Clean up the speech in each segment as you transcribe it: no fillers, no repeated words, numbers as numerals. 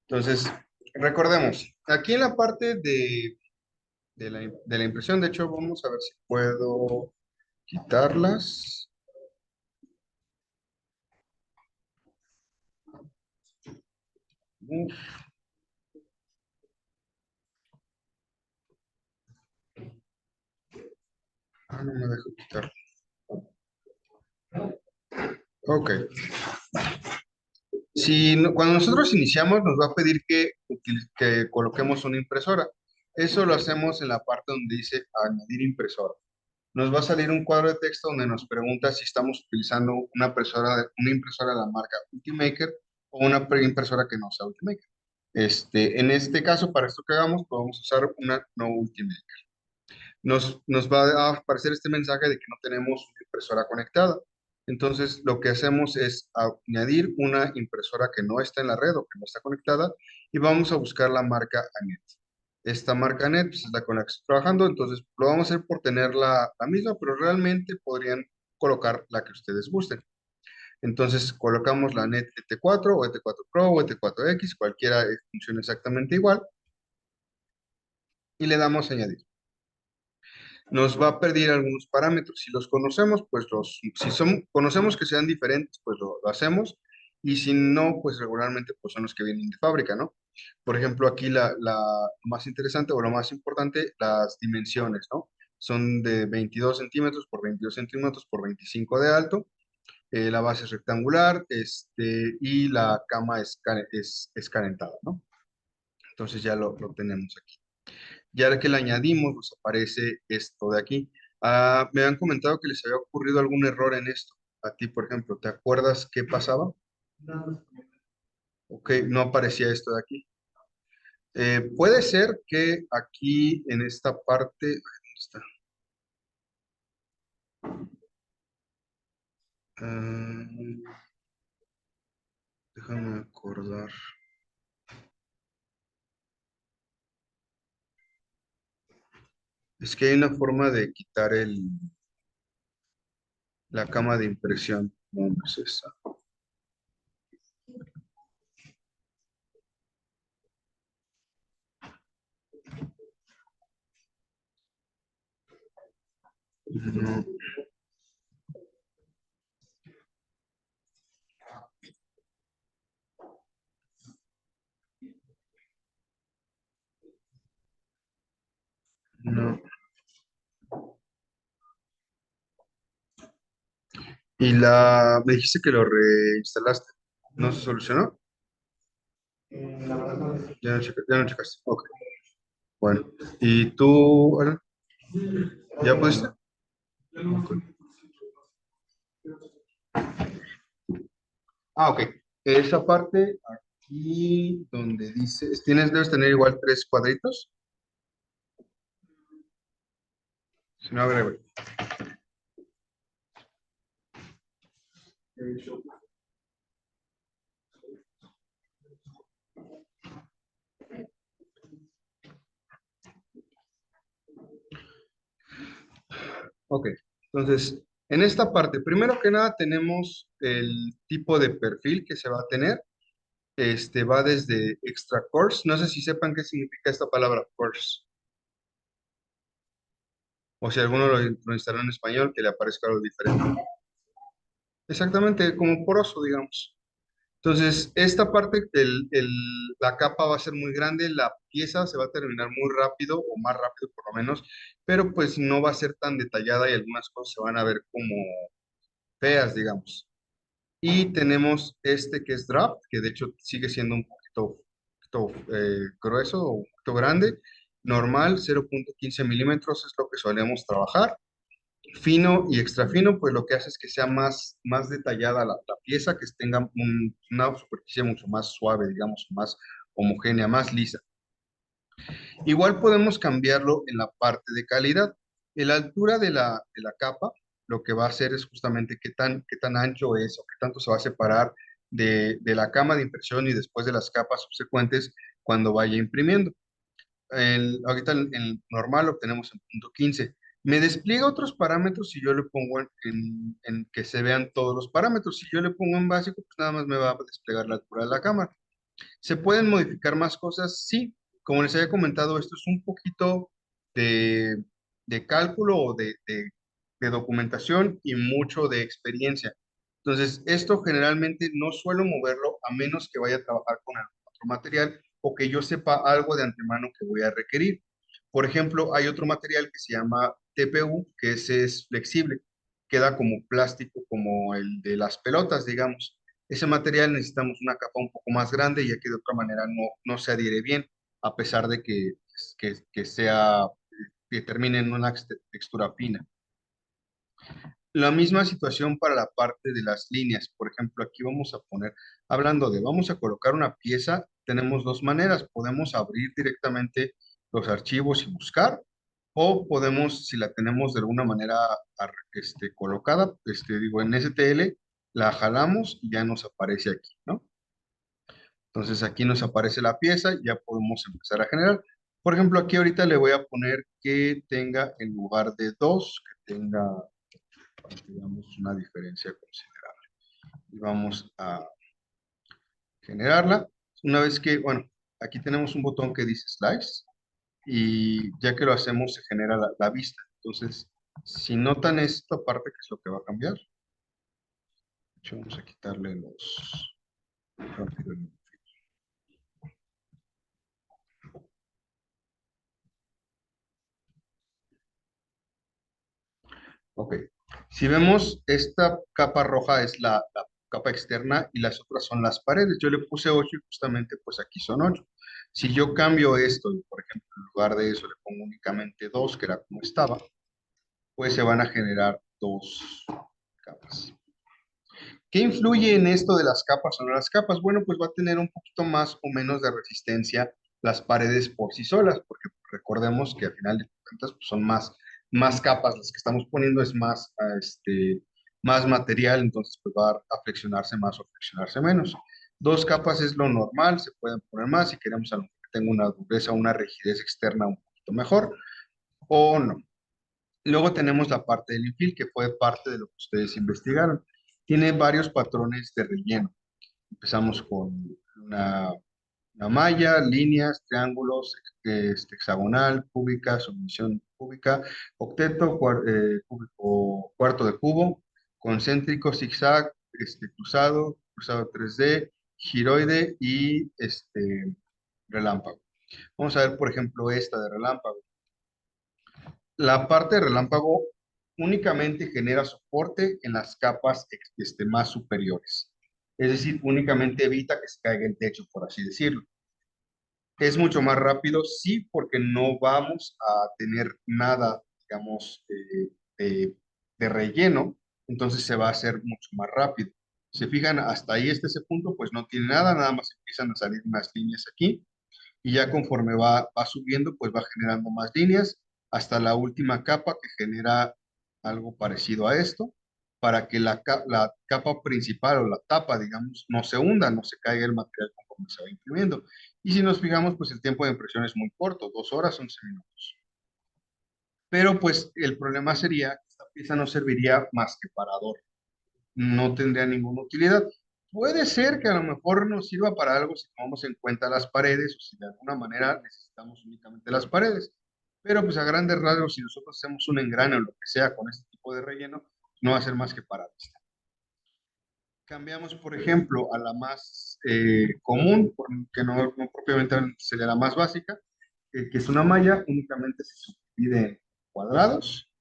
Entonces, recordemos, aquí en la parte de la impresión, de hecho, vamos a ver si puedo quitarlas. Uf, no me dejo quitar. Ok. Si, cuando nosotros iniciamos, nos va a pedir que coloquemos una impresora. Eso lo hacemos en la parte donde dice añadir impresora. Nos va a salir un cuadro de texto donde nos pregunta si estamos utilizando una impresora de la marca Ultimaker o una impresora que no sea Ultimaker. En este caso, para esto que hagamos, podemos usar una no Ultimaker. Nos va a aparecer este mensaje de que no tenemos una impresora conectada. Entonces, lo que hacemos es añadir una impresora que no está en la red o que no está conectada y vamos a buscar la marca ANET. Esta marca ANET pues, es la con la que estoy trabajando, entonces lo vamos a hacer por tener la misma, pero realmente podrían colocar la que ustedes gusten. Entonces, colocamos la ANET ET4 o ET4 Pro o ET4X, cualquiera funciona exactamente igual, y le damos a añadir. Nos va a pedir algunos parámetros. Si los conocemos, pues conocemos que sean diferentes, pues lo hacemos. Y si no, pues regularmente pues son los que vienen de fábrica, ¿no? Por ejemplo, aquí la más interesante o lo más importante, las dimensiones, ¿no? Son de 22 centímetros por 22 centímetros por 25 de alto. La base es rectangular, y la cama es calentada, ¿no? Entonces ya lo tenemos aquí. Ya que le añadimos, nos aparece esto de aquí. Me han comentado que les había ocurrido algún error en esto. A ti, por ejemplo, ¿te acuerdas qué pasaba? Ok, no aparecía esto de aquí. Puede ser que aquí en esta parte, ay, ¿dónde está? Ah, déjame acordar. Es que hay una forma de quitar la cama de impresión. No, no es esa. No, no. Me dijiste que lo reinstalaste. ¿No se solucionó? Ya no checaste. Ok. Bueno, ¿y tú, Alan? ¿Ya pudiste? Ok. Ok. Esa parte aquí donde dice, debes tener igual tres cuadritos. Si no, a ver. Ok. Entonces, en esta parte, primero que nada tenemos el tipo de perfil que se va a tener. Va desde extra course. No sé si sepan qué significa esta palabra course. O si alguno lo instaló en español, que le aparezca algo diferente. Exactamente, como poroso, digamos. Entonces, esta parte, la capa va a ser muy grande, la pieza se va a terminar muy rápido, o más rápido por lo menos, pero pues no va a ser tan detallada y algunas cosas se van a ver como feas, digamos. Y tenemos este que es draft, que de hecho sigue siendo un poquito grueso o un poquito grande. Normal, 0.15 milímetros es lo que solemos trabajar. Fino y extra fino, pues lo que hace es que sea más detallada la pieza, que tenga una superficie mucho más suave, digamos, más homogénea, más lisa. Igual podemos cambiarlo en la parte de calidad. En la altura de la capa, lo que va a hacer es justamente qué tan ancho es o qué tanto se va a separar de la cama de impresión y después de las capas subsecuentes cuando vaya imprimiendo. Ahorita el normal lo obtenemos en punto 15. Me despliega otros parámetros si yo le pongo en que se vean todos los parámetros. Si yo le pongo en básico, pues nada más me va a desplegar la altura de la cámara. ¿Se pueden modificar más cosas? Sí, como les había comentado, esto es un poquito de, de cálculo o de documentación y mucho de experiencia. Entonces, esto generalmente no suelo moverlo a menos que vaya a trabajar con algún otro material o que yo sepa algo de antemano que voy a requerir. Por ejemplo, hay otro material que se llama TPU, que ese es flexible, queda como plástico, como el de las pelotas, digamos. Ese material necesitamos una capa un poco más grande, ya que de otra manera no se adhiere bien, a pesar de que sea, que termine en una textura fina. La misma situación para la parte de las líneas. Por ejemplo, aquí vamos a poner, hablando de, vamos a colocar una pieza, tenemos dos maneras. Podemos abrir directamente los archivos y buscar, o podemos, si la tenemos de alguna manera colocada, digo, en STL, la jalamos y ya nos aparece aquí, ¿no? Entonces aquí nos aparece la pieza, ya podemos empezar a generar. Por ejemplo, aquí ahorita le voy a poner que tenga, en lugar de dos, que tenga, digamos, una diferencia considerable. Y vamos a generarla. Una vez que, bueno, aquí tenemos un botón que dice Slice y ya que lo hacemos se genera la vista. Entonces, si notan esta parte, que es lo que va a cambiar, de hecho, vamos a quitarle los... rápido. Ok. Si vemos, esta capa roja es la capa externa y las otras son las paredes. Yo le puse 8 y justamente pues aquí son 8. Si yo cambio esto y por ejemplo en lugar de eso le pongo únicamente 2, que era como estaba, pues se van a generar dos capas. ¿Qué influye en esto de las capas o no las capas? Bueno, pues va a tener un poquito más o menos de resistencia las paredes por sí solas, porque recordemos que al final de cuentas pues, son más capas las que estamos poniendo, es más, más material, entonces pues va a flexionarse más o flexionarse menos. Dos capas es lo normal, se pueden poner más si queremos a lo mejor que tenga una dureza, una rigidez externa un poquito mejor, o no. Luego tenemos la parte del infill, que fue parte de lo que ustedes investigaron. Tiene varios patrones de relleno. Empezamos con una malla, líneas, triángulos, hexagonal, cúbica, submisión cúbica, octeto, cuarto de cubo, concéntrico, zigzag, cruzado, cruzado 3D, giroide y relámpago. Vamos a ver, por ejemplo, esta de relámpago. La parte de relámpago únicamente genera soporte en las capas más superiores. Es decir, únicamente evita que se caiga el techo, por así decirlo. Es mucho más rápido, sí, porque no vamos a tener nada, digamos, de relleno, entonces se va a hacer mucho más rápido. Se fijan, hasta ahí, ese punto, pues no tiene nada, nada más empiezan a salir unas líneas aquí y ya conforme va subiendo, pues va generando más líneas hasta la última capa que genera algo parecido a esto, para que la capa principal o la tapa, digamos, no se hunda, no se caiga el material conforme se va imprimiendo. Y si nos fijamos, pues el tiempo de impresión es muy corto, 2 horas, 11 minutos. Pero pues el problema sería que esta pieza no serviría más que para adorno, no tendría ninguna utilidad. Puede ser que a lo mejor nos sirva para algo si tomamos en cuenta las paredes o si de alguna manera necesitamos únicamente las paredes. Pero pues a grandes rasgos, si nosotros hacemos un engrane o lo que sea con este tipo de relleno, no va a ser más que para vista. Cambiamos, por ejemplo, a la más común, que no propiamente sería la más básica, que es una malla, únicamente se subdivide en cuadrados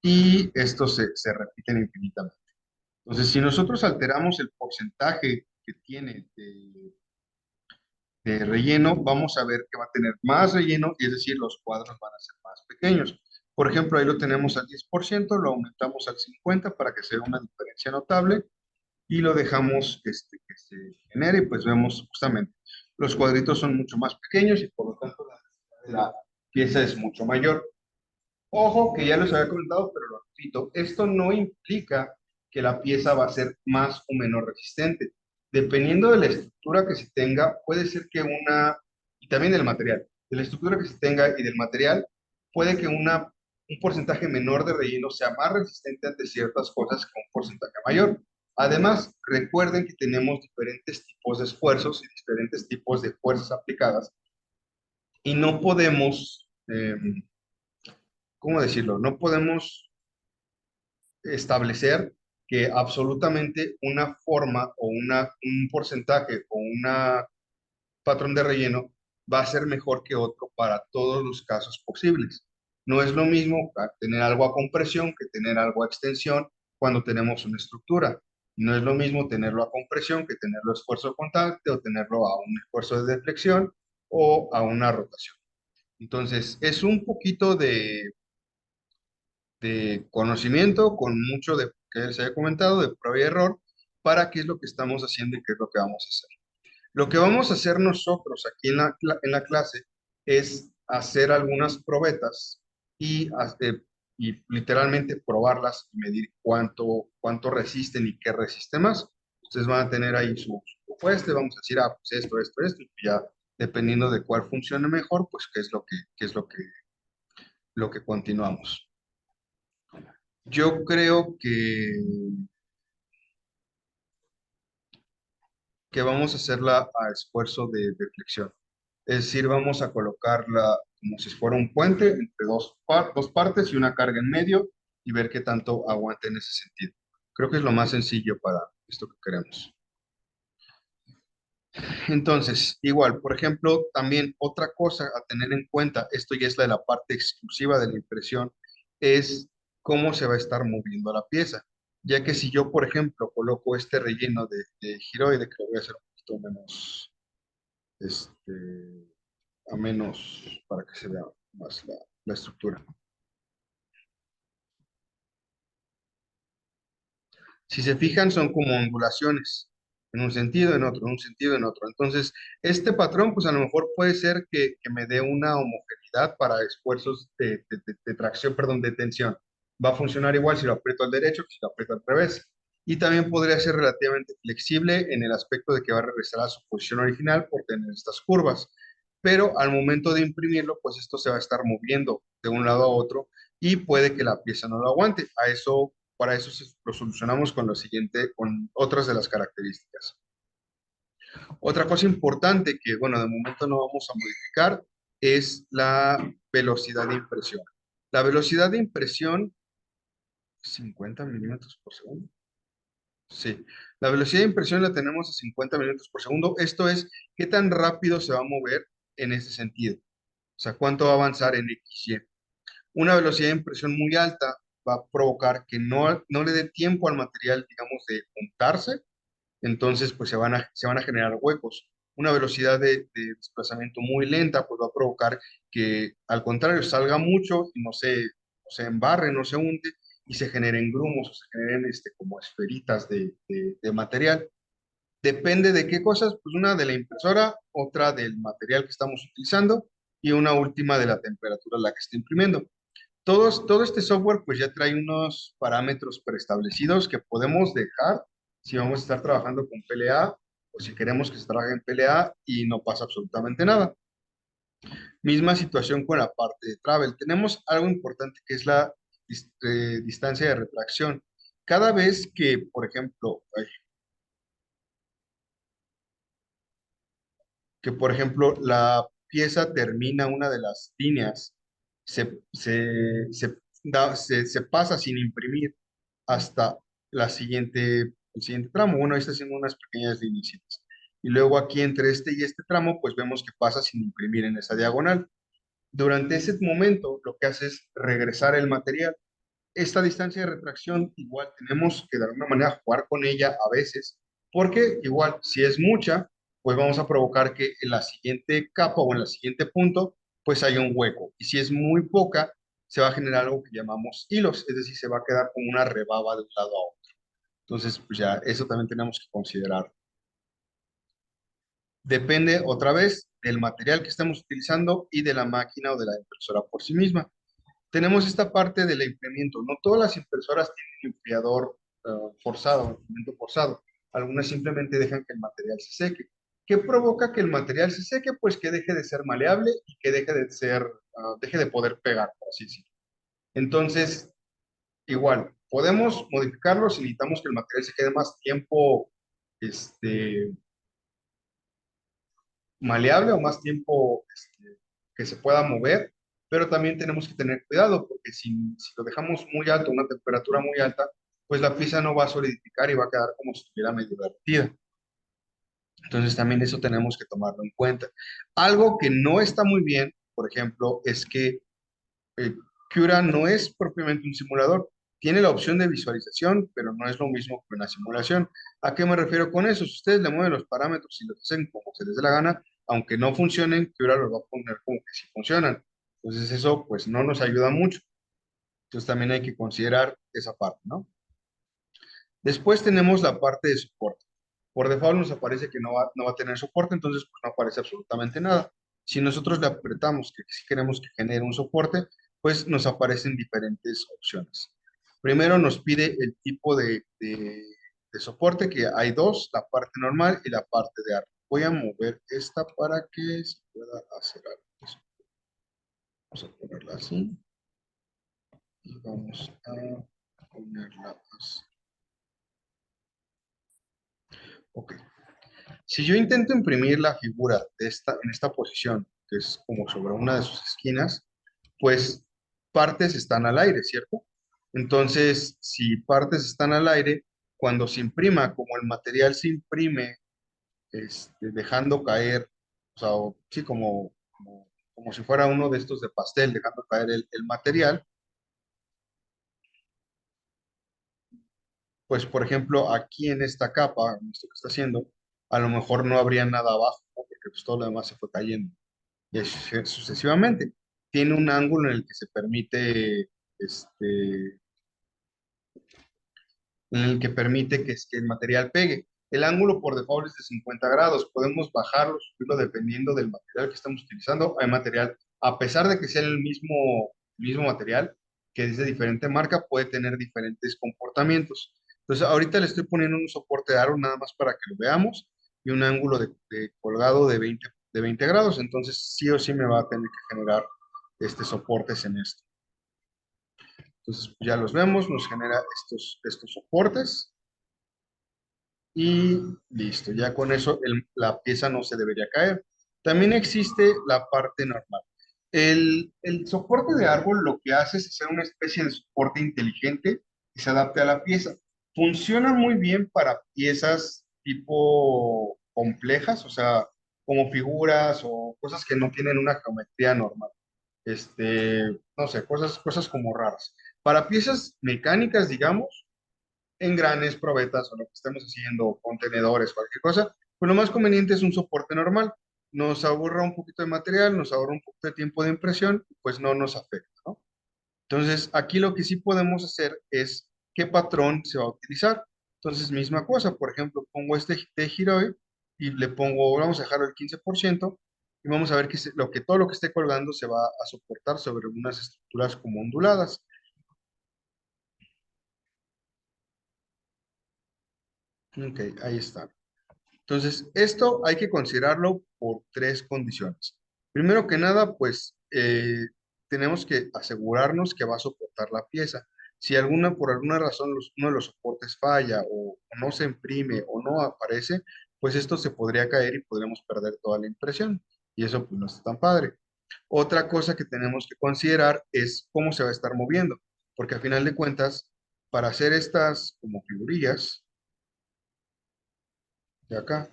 y estos se repiten infinitamente. Entonces, si nosotros alteramos el porcentaje que tiene de relleno, vamos a ver que va a tener más relleno, y es decir, los cuadros van a ser más pequeños. Por ejemplo, ahí lo tenemos al 10%, lo aumentamos al 50% para que sea una diferencia notable y lo dejamos que se genere y pues vemos justamente los cuadritos son mucho más pequeños y por lo tanto la densidad de la pieza es mucho mayor. Ojo, que ya les había comentado, pero lo repito, esto no implica que la pieza va a ser más o menos resistente. Dependiendo de la estructura que se tenga, puede ser que y también del material, de la estructura que se tenga y del material, puede que un porcentaje menor de relleno sea más resistente ante ciertas cosas que un porcentaje mayor. Además, recuerden que tenemos diferentes tipos de esfuerzos y diferentes tipos de fuerzas aplicadas y no podemos, ¿cómo decirlo? No podemos establecer que absolutamente una forma o un porcentaje o un patrón de relleno va a ser mejor que otro para todos los casos posibles. No es lo mismo tener algo a compresión que tener algo a extensión cuando tenemos una estructura. No es lo mismo tenerlo a compresión que tenerlo a esfuerzo de contacto o tenerlo a un esfuerzo de deflexión o a una rotación. Entonces, es un poquito de conocimiento con mucho de que se haya comentado, de prueba y error, para qué es lo que estamos haciendo y qué es lo que vamos a hacer. Lo que vamos a hacer nosotros aquí en la clase es hacer algunas probetas y literalmente probarlas y medir cuánto resisten y qué resiste más. Ustedes van a tener ahí su propuesta y vamos a decir, pues esto, y ya dependiendo de cuál funcione mejor, pues qué es lo que continuamos. Yo creo que vamos a hacerla a esfuerzo de flexión. Es decir, vamos a colocarla como si fuera un puente entre dos partes y una carga en medio y ver qué tanto aguanta en ese sentido. Creo que es lo más sencillo para esto que queremos. Entonces, igual, por ejemplo, también otra cosa a tener en cuenta, esto ya es la parte exclusiva de la impresión, es cómo se va a estar moviendo la pieza. Ya que si yo, por ejemplo, coloco este relleno de giroide, que lo voy a hacer un poquito menos, este, a menos para que se vea más la estructura. Si se fijan, son como ondulaciones, en un sentido, en otro, en un sentido, en otro. Entonces, este patrón, pues a lo mejor puede ser que me dé una homogeneidad para esfuerzos de tracción, perdón, de tensión. Va a funcionar igual si lo aprieto al derecho que si lo aprieto al revés. Y también podría ser relativamente flexible en el aspecto de que va a regresar a su posición original por tener estas curvas. Pero al momento de imprimirlo, pues esto se va a estar moviendo de un lado a otro y puede que la pieza no lo aguante. Para eso lo solucionamos con lo siguiente, con otras de las características. Otra cosa importante que, bueno, de momento no vamos a modificar es la velocidad de impresión. La velocidad de impresión, 50 milímetros por segundo. Sí, la velocidad de impresión la tenemos a 50 milímetros por segundo. Esto es qué tan rápido se va a mover en ese sentido. O sea, cuánto va a avanzar en X, Y. Una velocidad de impresión muy alta va a provocar que no le dé tiempo al material, digamos, de juntarse, entonces pues se van a generar huecos. Una velocidad de desplazamiento muy lenta pues va a provocar que al contrario salga mucho y no se embarre, no se hunde y se generen grumos o se generen como esferitas de material. Depende de qué cosas, pues una de la impresora, otra del material que estamos utilizando y una última de la temperatura a la que está imprimiendo. Todo este software pues ya trae unos parámetros preestablecidos que podemos dejar si vamos a estar trabajando con PLA o si queremos que se trabaje en PLA y no pasa absolutamente nada. Misma situación con la parte de travel. Tenemos algo importante que es la distancia de retracción. Cada vez que, por ejemplo, la pieza termina una de las líneas, se pasa sin imprimir hasta el siguiente tramo. Bueno, ahí está haciendo unas pequeñas líneas. Y luego aquí entre este y este tramo, pues vemos que pasa sin imprimir en esa diagonal. Durante ese momento, lo que hace es regresar el material. Esta distancia de retracción, igual tenemos que de alguna manera jugar con ella a veces, porque igual, si es mucha, pues vamos a provocar que en la siguiente capa o en el siguiente punto, pues haya un hueco. Y si es muy poca, se va a generar algo que llamamos hilos, es decir, se va a quedar como una rebaba de un lado a otro. Entonces, pues ya, eso también tenemos que considerar. Depende otra vez del material que estamos utilizando y de la máquina o de la impresora por sí misma. Tenemos esta parte del enfriamiento. No todas las impresoras tienen enfriador forzado, enfriamiento forzado. Algunas simplemente dejan que el material se seque. ¿Qué provoca que el material se seque? Pues que deje de ser maleable y que deje de poder pegar, por así decirlo. Entonces, igual, podemos modificarlo si necesitamos que el material se quede más tiempo, este, maleable o más tiempo que se pueda mover, pero también tenemos que tener cuidado porque si lo dejamos muy alto, una temperatura muy alta, pues la pieza no va a solidificar y va a quedar como si estuviera medio derretida. Entonces también eso tenemos que tomarlo en cuenta. Algo que no está muy bien, por ejemplo, es que eh, Cura no es propiamente un simulador. Tiene la opción de visualización, pero no es lo mismo que una simulación. ¿A qué me refiero con eso? Si ustedes le mueven los parámetros y los hacen como se les dé la gana, aunque no funcionen, Cura los va a poner como que sí funcionan. Entonces eso pues no nos ayuda mucho. Entonces también hay que considerar esa parte, ¿no? Después tenemos la parte de soporte. Por default nos aparece que no va a tener soporte, entonces pues no aparece absolutamente nada. Si nosotros le apretamos que si queremos que genere un soporte, pues nos aparecen diferentes opciones. Primero nos pide el tipo de soporte, que hay dos, la parte normal y la parte de arriba. Voy a mover esta para que se pueda hacer algo. Vamos a ponerla así y vamos a ponerla así. Ok. Si yo intento imprimir la figura en esta posición, que es como sobre una de sus esquinas, pues partes están al aire, ¿cierto? Entonces, si partes están al aire, cuando se imprima, como el material se imprime, dejando caer, o sea, sí, como si fuera uno de estos de pastel, dejando caer el material, pues por ejemplo, aquí en esta capa, en esto que está haciendo, a lo mejor no habría nada abajo, ¿no? Porque pues todo lo demás se fue cayendo. Y así sucesivamente. Tiene un ángulo en el que se permite, en el que permite que el material pegue. El ángulo por default es de 50 grados. Podemos bajarlo, subirlo dependiendo del material que estamos utilizando. Hay material, a pesar de que sea el mismo material, que es de diferente marca, puede tener diferentes comportamientos. Entonces, ahorita le estoy poniendo un soporte de aro nada más para que lo veamos y un ángulo de colgado de 20 grados. Entonces, sí o sí me va a tener que generar soportes en esto. Entonces, ya los vemos, nos genera estos soportes. Y listo, ya con eso la pieza no se debería caer. También existe la parte normal. El soporte de árbol lo que hace es hacer una especie de soporte inteligente que se adapte a la pieza. Funciona muy bien para piezas tipo complejas, o sea, como figuras o cosas que no tienen una geometría normal. No sé, cosas como raras. Para piezas mecánicas, digamos, engranes, probetas o lo que estemos haciendo, contenedores, cualquier cosa, pues lo más conveniente es un soporte normal. Nos ahorra un poquito de material, nos ahorra un poquito de tiempo de impresión, pues no nos afecta, ¿no? Entonces, aquí lo que sí podemos hacer es qué patrón se va a utilizar. Entonces, misma cosa, por ejemplo, pongo este de Hiroi y le pongo, vamos a dejarlo al 15% y vamos a ver que todo lo que esté colgando se va a soportar sobre unas estructuras como onduladas. Ok, ahí está. Entonces, esto hay que considerarlo por tres condiciones. Primero que nada, pues tenemos que asegurarnos que va a soportar la pieza. Si por alguna razón uno de los soportes falla o no se imprime o no aparece, pues esto se podría caer y podríamos perder toda la impresión. Y eso pues no está tan padre. Otra cosa que tenemos que considerar es cómo se va a estar moviendo, porque a final de cuentas, para hacer estas como figurillas de acá,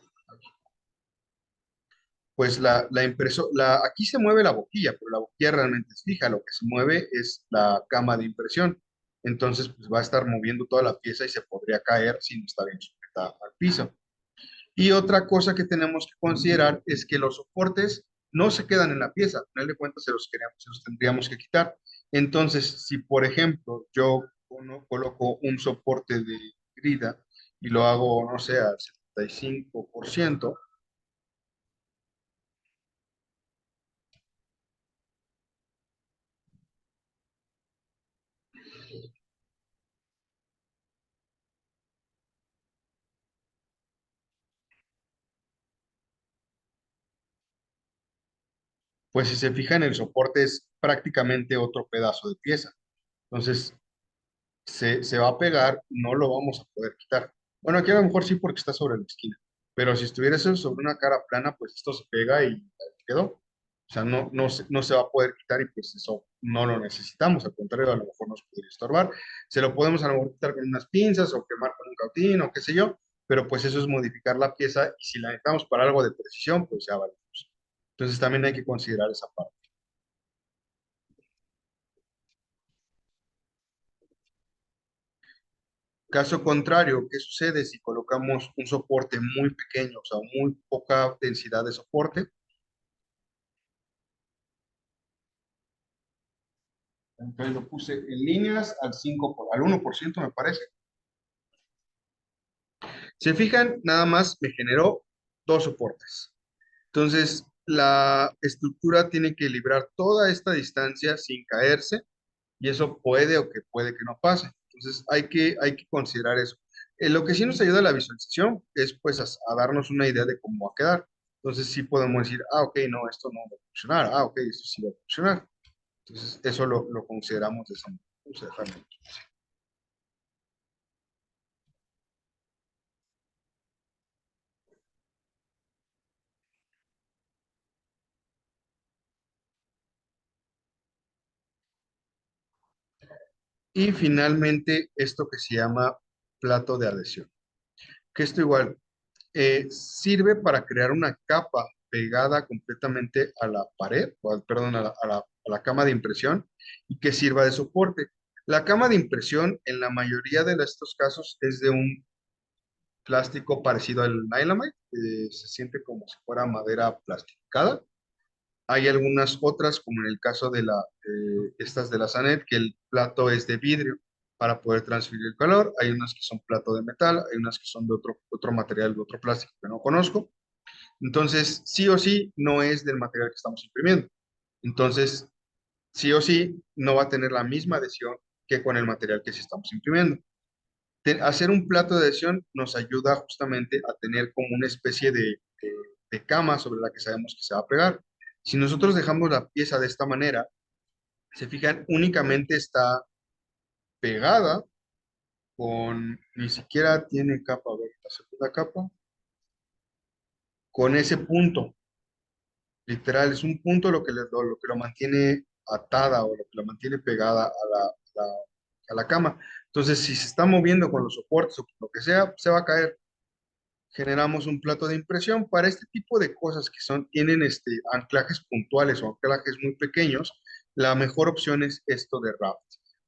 pues aquí se mueve la boquilla, pero la boquilla realmente es fija, lo que se mueve es la cama de impresión. Entonces, pues va a estar moviendo toda la pieza y se podría caer si no está bien sujeta al piso. Y otra cosa que tenemos que considerar es que los soportes no se quedan en la pieza, al final de cuentas se los tendríamos que quitar. Entonces, si por ejemplo yo coloco un soporte de grida y lo hago, no sé, al 75%, pues si se fijan, el soporte es prácticamente otro pedazo de pieza. Entonces, se va a pegar, no lo vamos a poder quitar. Bueno, aquí a lo mejor sí porque está sobre la esquina, pero si estuviera eso sobre una cara plana, pues esto se pega y quedó. O sea, no se va a poder quitar y pues eso no lo necesitamos, al contrario, a lo mejor nos podría estorbar. Se lo podemos a lo mejor quitar con unas pinzas o quemar con un cautín o qué sé yo, pero pues eso es modificar la pieza y si la necesitamos para algo de precisión, pues ya vale. Entonces también hay que considerar esa parte. Caso contrario, ¿qué sucede si colocamos un soporte muy pequeño, o sea, muy poca densidad de soporte? Entonces lo puse en líneas al 5 al 1% me parece. Se fijan, nada más me generó dos soportes. Entonces, la estructura tiene que librar toda esta distancia sin caerse y eso puede o que puede que no pase. Entonces, hay que considerar eso. Lo que sí nos ayuda a la visualización es pues a darnos una idea de cómo va a quedar. Entonces, sí podemos decir, ah, ok, no, esto no va a funcionar, ah, ok, esto sí va a funcionar. Entonces, eso lo consideramos de esa manera. Vamos a dejarlo aquí. Y finalmente, esto que se llama plato de adhesión, que esto igual sirve para crear una capa pegada completamente a la pared, perdón, a la cama de impresión y que sirva de soporte. La cama de impresión en la mayoría de estos casos es de un plástico parecido al Nylamite, se siente como si fuera madera plastificada. Hay algunas otras, como en el caso de estas de la Sanet, que el plato es de vidrio para poder transferir el calor. Hay unas que son plato de metal, hay unas que son de otro material, de otro plástico que no conozco. Entonces, sí o sí, no es del material que estamos imprimiendo. Entonces, sí o sí, no va a tener la misma adhesión que con el material que sí estamos imprimiendo. Hacer un plato de adhesión nos ayuda justamente a tener como una especie de cama sobre la que sabemos que se va a pegar. Si nosotros dejamos la pieza de esta manera, se fijan, únicamente está pegada con, ni siquiera tiene capa, a ver, la segunda capa, con ese punto. Literal, es un punto lo que lo mantiene atada o lo que lo mantiene pegada a la cama. Entonces, si se está moviendo con los soportes o lo que sea, se va a caer. Generamos un plato de impresión para este tipo de cosas que tienen anclajes puntuales o anclajes muy pequeños. La mejor opción es esto de raft.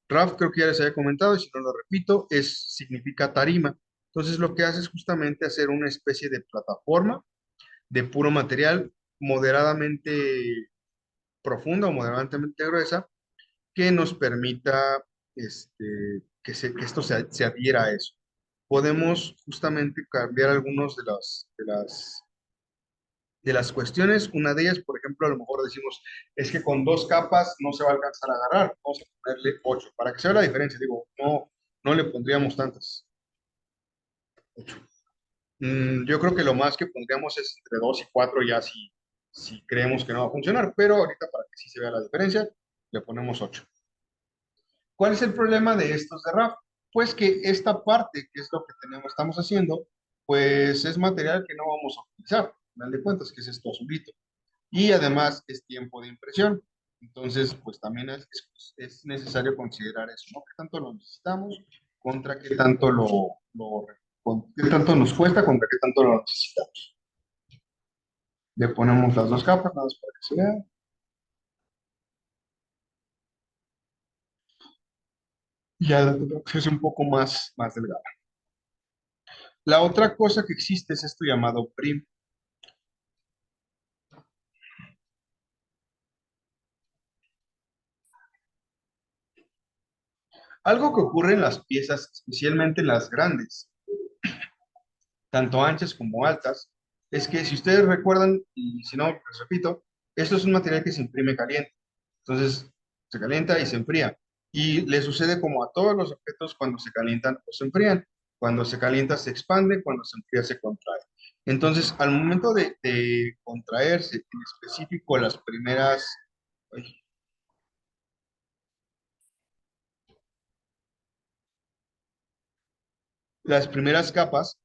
Raft creo que ya les había comentado y si no lo repito, significa tarima. Entonces lo que hace es justamente hacer una especie de plataforma de puro material moderadamente profunda o moderadamente gruesa que nos permita que esto se adhiera a eso. Podemos justamente cambiar algunos de las cuestiones. Una de ellas, por ejemplo, a lo mejor decimos, es que con dos capas no se va a alcanzar a agarrar. Vamos a ponerle ocho. Para que se vea la diferencia, digo, no le pondríamos tantas. Ocho. Yo creo que lo más que pondríamos es entre 2 y 4 ya si creemos que no va a funcionar, pero ahorita para que sí se vea la diferencia, le ponemos 8. ¿Cuál es el problema de estos de RAF? Pues que esta parte, que es lo que estamos haciendo, pues es material que no vamos a utilizar, al final de cuentas, que es esto azulito. Y además es tiempo de impresión. Entonces, pues también es necesario considerar eso, ¿no? ¿Qué tanto lo necesitamos contra qué tanto qué tanto nos cuesta contra qué tanto lo necesitamos? Le ponemos las dos capas, nada más para que se vea. Y ya la se hace un poco más delgada. La otra cosa que existe es esto llamado PRIM. Algo que ocurre en las piezas, especialmente en las grandes, tanto anchas como altas, es que si ustedes recuerdan, y si no, les repito, esto es un material que se imprime caliente. Entonces, se calienta y se enfría. Y le sucede como a todos los objetos cuando se calientan o se enfrían. Cuando se calienta se expande, cuando se enfría se contrae. Entonces, al momento de contraerse, en específico las primeras, ay, Las primeras capas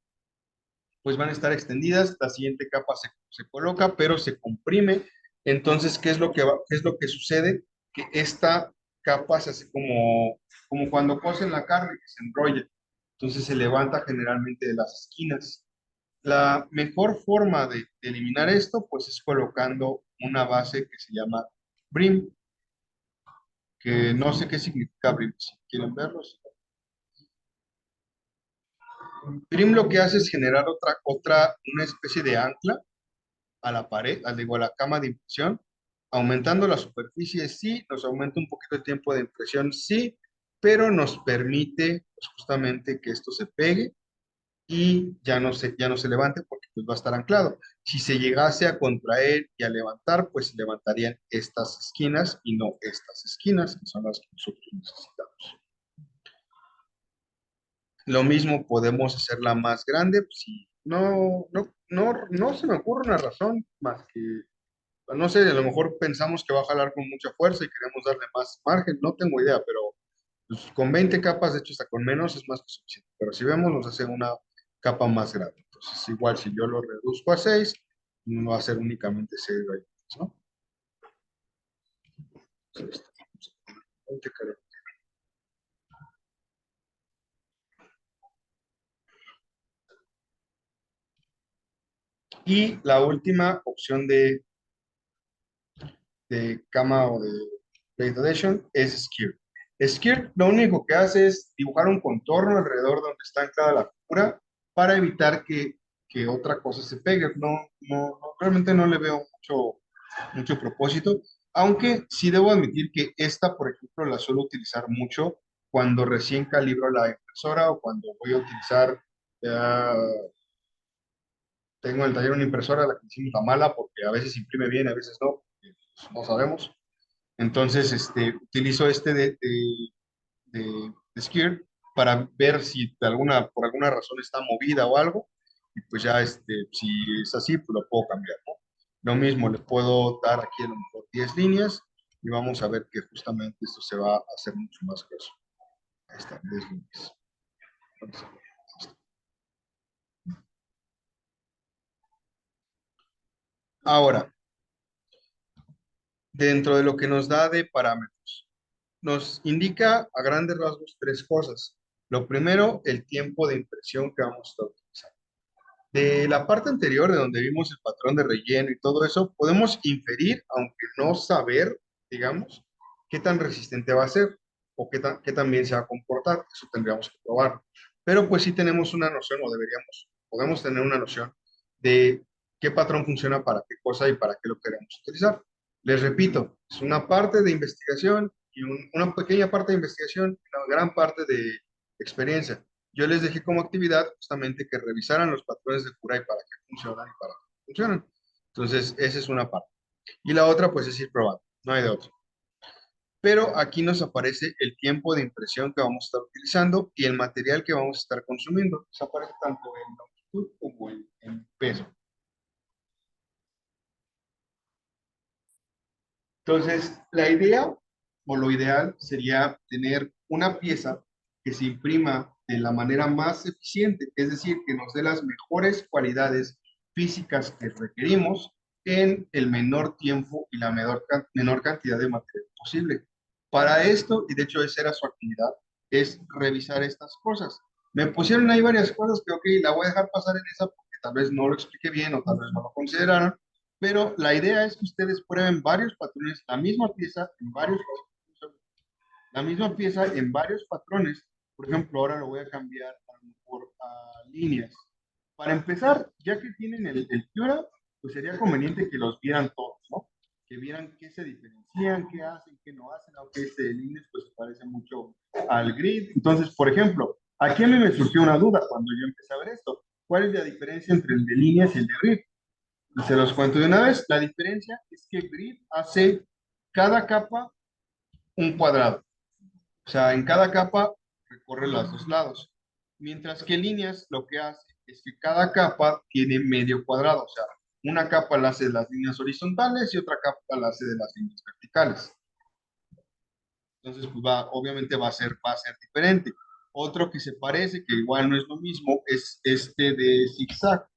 pues van a estar extendidas, la siguiente capa se coloca, pero se comprime. Entonces, qué es lo que sucede? Que esta capa se hace como cuando cocen la carne, que se enrolla. Entonces se levanta generalmente de las esquinas. La mejor forma de eliminar esto, pues es colocando una base que se llama BRIM, que no sé qué significa BRIM, si quieren verlo. BRIM lo que hace es generar una especie de ancla a la pared, digo, a la cama de impresión, aumentando la superficie, sí, nos aumenta un poquito el tiempo de impresión, sí, pero nos permite pues, justamente que esto se pegue y ya no se levante porque pues, va a estar anclado. Si se llegase a contraer y a levantar, pues se levantarían estas esquinas y no estas esquinas, que son las que nosotros necesitamos. Lo mismo podemos hacerla más grande, pues, si no se me ocurre una razón más que no sé, a lo mejor pensamos que va a jalar con mucha fuerza y queremos darle más margen, no tengo idea, pero pues, con 20 capas, de hecho hasta con menos es más que suficiente. Pero si vemos, nos hace una capa más grande. Entonces, igual si yo lo reduzco a 6, no va a ser únicamente 6 rayitas, ¿no? Entonces, 20 caras. Y la última opción de cama o de Plate Adhesion es Skirt. Skirt lo único que hace es dibujar un contorno alrededor de donde está anclada la figura para evitar que otra cosa se pegue. Realmente no le veo mucho propósito, aunque sí debo admitir que esta, por ejemplo, la suelo utilizar mucho cuando recién calibro la impresora o cuando voy a utilizar, tengo en el taller una impresora, la que hicimos la mala, porque a veces imprime bien, a veces no, pues, no sabemos. Entonces, utilizo de Skirt para ver si por alguna razón está movida o algo, y pues ya, si es así, pues lo puedo cambiar, ¿no? Lo mismo, le puedo dar aquí a lo mejor 10 líneas, y vamos a ver que justamente esto se va a hacer mucho más grueso. Ahí está, 10 líneas. Vamos a ver. Ahora, dentro de lo que nos da de parámetros, nos indica a grandes rasgos tres cosas. Lo primero, el tiempo de impresión que vamos a estar utilizando. De la parte anterior, de donde vimos el patrón de relleno y todo eso, podemos inferir, aunque no saber, digamos, qué tan resistente va a ser o qué tan bien se va a comportar. Eso tendríamos que probar. Pero pues sí tenemos una noción, o podemos tener una noción de qué patrón funciona para qué cosa y para qué lo queremos utilizar. Les repito, es una parte de investigación y una pequeña parte de investigación y una gran parte de experiencia. Yo les dejé como actividad justamente que revisaran los patrones de Kurai para qué funcionan y para qué funcionan. Entonces, esa es una parte. Y la otra, pues, es ir probando. No hay de otra. Pero aquí nos aparece el tiempo de impresión que vamos a estar utilizando y el material que vamos a estar consumiendo. Nos aparece tanto en longitud como en peso. Entonces, la idea o lo ideal sería tener una pieza que se imprima de la manera más eficiente, es decir, que nos dé las mejores cualidades físicas que requerimos en el menor tiempo y la menor cantidad de material posible. Para esto, y de hecho esa era su actividad, es revisar estas cosas. Me pusieron ahí varias cosas que, ok, la voy a dejar pasar en esa porque tal vez no lo expliqué bien o tal vez no lo consideraron, pero la idea es que ustedes prueben varios patrones, la misma pieza en varios patrones. Por ejemplo, ahora lo voy a cambiar a lo mejor a líneas. Para empezar, ya que tienen el Cura, pues sería conveniente que los vieran todos, ¿no? Que vieran qué se diferencian, qué hacen, qué no hacen, aunque este de líneas pues se parece mucho al grid. Entonces, por ejemplo, aquí a mí me surgió una duda cuando yo empecé a ver esto. ¿Cuál es la diferencia entre el de líneas y el de grid? Se los cuento de una vez. La diferencia es que Grid hace cada capa un cuadrado. O sea, en cada capa recorre los dos lados. Mientras que líneas lo que hace es que cada capa tiene medio cuadrado. O sea, una capa la hace de las líneas horizontales y otra capa la hace de las líneas verticales. Entonces, pues obviamente va a ser diferente. Otro que se parece, que igual no es lo mismo, es este de zigzag.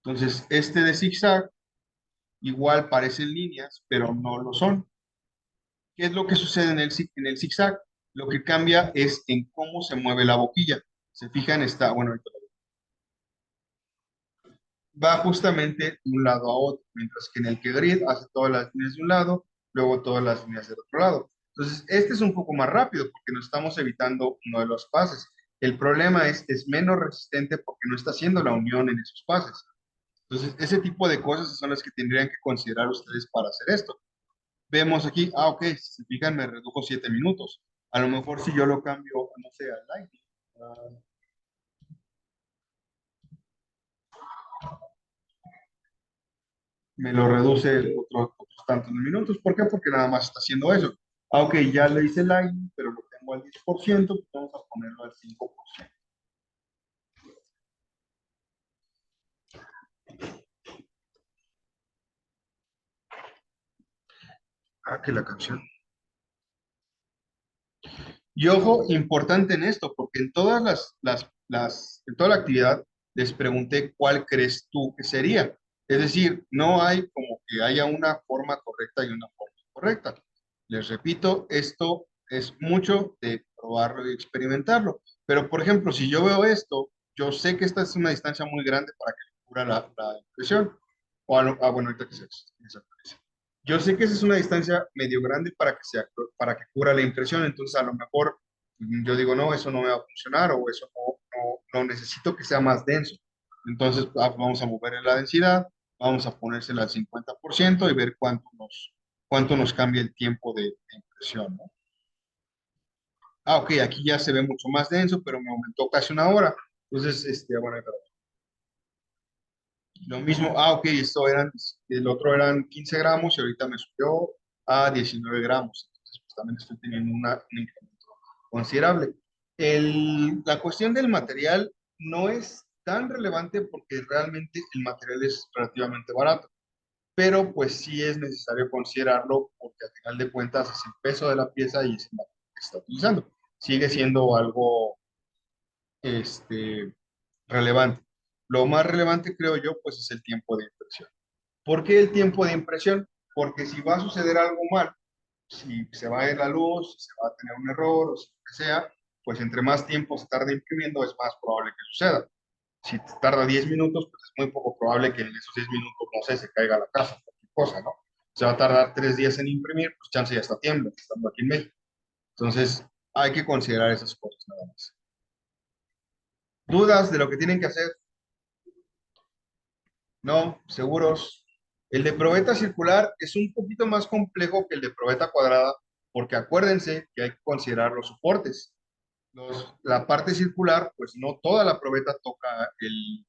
Entonces, este de zigzag igual parecen líneas, pero no lo son. ¿Qué es lo que sucede en el zigzag? Lo que cambia es en cómo se mueve la boquilla. Se fijan, está, bueno, ahorita va justamente de un lado a otro, mientras que en el que grid hace todas las líneas de un lado, luego todas las líneas del otro lado. Entonces, este es un poco más rápido porque no estamos evitando uno de los pases. El problema es menos resistente porque no está haciendo la unión en esos pases. Entonces, ese tipo de cosas son las que tendrían que considerar ustedes para hacer esto. Vemos aquí, ok, si se fijan, me redujo 7 minutos. A lo mejor si yo lo cambio, no sé, al Lightning, me lo reduce otros tantos de minutos. ¿Por qué? Porque nada más está haciendo eso. Ok, ya le hice Lightning, pero lo tengo al 10%, pues vamos a ponerlo al 5%. Ah, que la canción. Y ojo, importante en esto, porque en todas en toda la actividad les pregunté cuál crees tú que sería. Es decir, no hay como que haya una forma correcta y una forma incorrecta. Les repito, esto es mucho de probarlo y experimentarlo. Pero, por ejemplo, si yo veo esto, yo sé que esta es una distancia muy grande para que cubra la impresión. Bueno, ahorita que se actualice. Yo sé que esa es una distancia medio grande para que cubra la impresión, entonces a lo mejor yo digo, no, eso no me va a funcionar o eso no necesito que sea más denso. Entonces vamos a mover la densidad, vamos a ponérsela al 50% y ver cuánto nos cambia el tiempo de impresión, ¿no? Ah, ok, aquí ya se ve mucho más denso, pero me aumentó casi una hora. Entonces, bueno, lo mismo, ok, el otro eran 15 gramos y ahorita me subió a 19 gramos. Entonces, pues también estoy teniendo un incremento considerable. La cuestión del material no es tan relevante porque realmente el material es relativamente barato, pero pues sí es necesario considerarlo porque al final de cuentas es el peso de la pieza y es el material que se está utilizando. Sigue siendo algo, este, relevante. Lo más relevante, creo yo, pues es el tiempo de impresión. ¿Por qué el tiempo de impresión? Porque si va a suceder algo mal, si se va a ir la luz, si se va a tener un error o si lo que sea, pues entre más tiempo se tarda imprimiendo, es más probable que suceda. Si tarda 10 minutos, pues es muy poco probable que en esos 10 minutos, no sé, se caiga la casa, cualquier cosa, ¿no? Se va a tardar 3 días en imprimir, pues chance ya está tiembla, estando aquí en México. Entonces, hay que considerar esas cosas nada más. ¿Dudas de lo que tienen que hacer? No, seguros. El de probeta circular es un poquito más complejo que el de probeta cuadrada, porque acuérdense que hay que considerar los soportes. La parte circular, pues no toda la probeta toca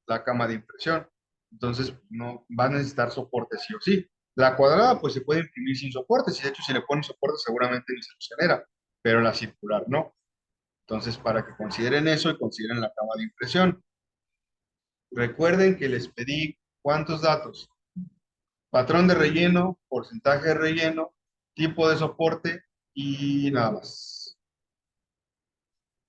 la cama de impresión. Entonces, no va a necesitar soporte sí o sí. La cuadrada, pues se puede imprimir sin soportes, y de hecho, si le ponen soporte, seguramente ni se los genera, pero la circular no. Entonces, para que consideren eso y consideren la cama de impresión. Recuerden que les pedí cuántos datos: patrón de relleno, porcentaje de relleno, tipo de soporte y nada más.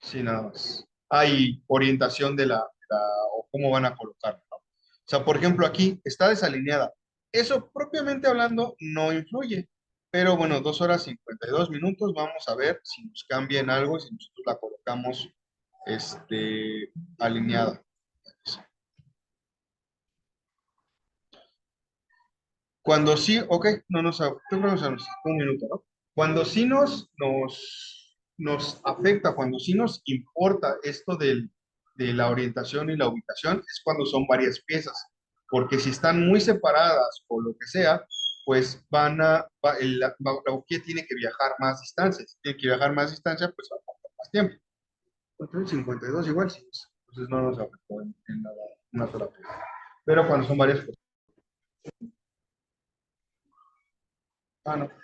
Sí, nada más. Hay orientación o cómo van a colocarlo, ¿no? O sea, por ejemplo, aquí está desalineada. Eso propiamente hablando no influye, pero bueno, 2 horas 52 minutos, vamos a ver si nos cambia en algo, si nosotros la colocamos alineada. Cuando sí, ok, no nos, creo que nos un minuto, ¿no? Cuando sí nos afecta, cuando sí nos importa esto de la orientación y la ubicación, es cuando son varias piezas, porque si están muy separadas o lo que sea, pues la boquilla tiene que viajar más distancia. Si tiene que viajar más distancia, pues va a pasar más tiempo. Entonces, 52 igual, sí. Entonces no nos afectó en nada, una sola pieza. Pero cuando son varias cosas. Ah, no.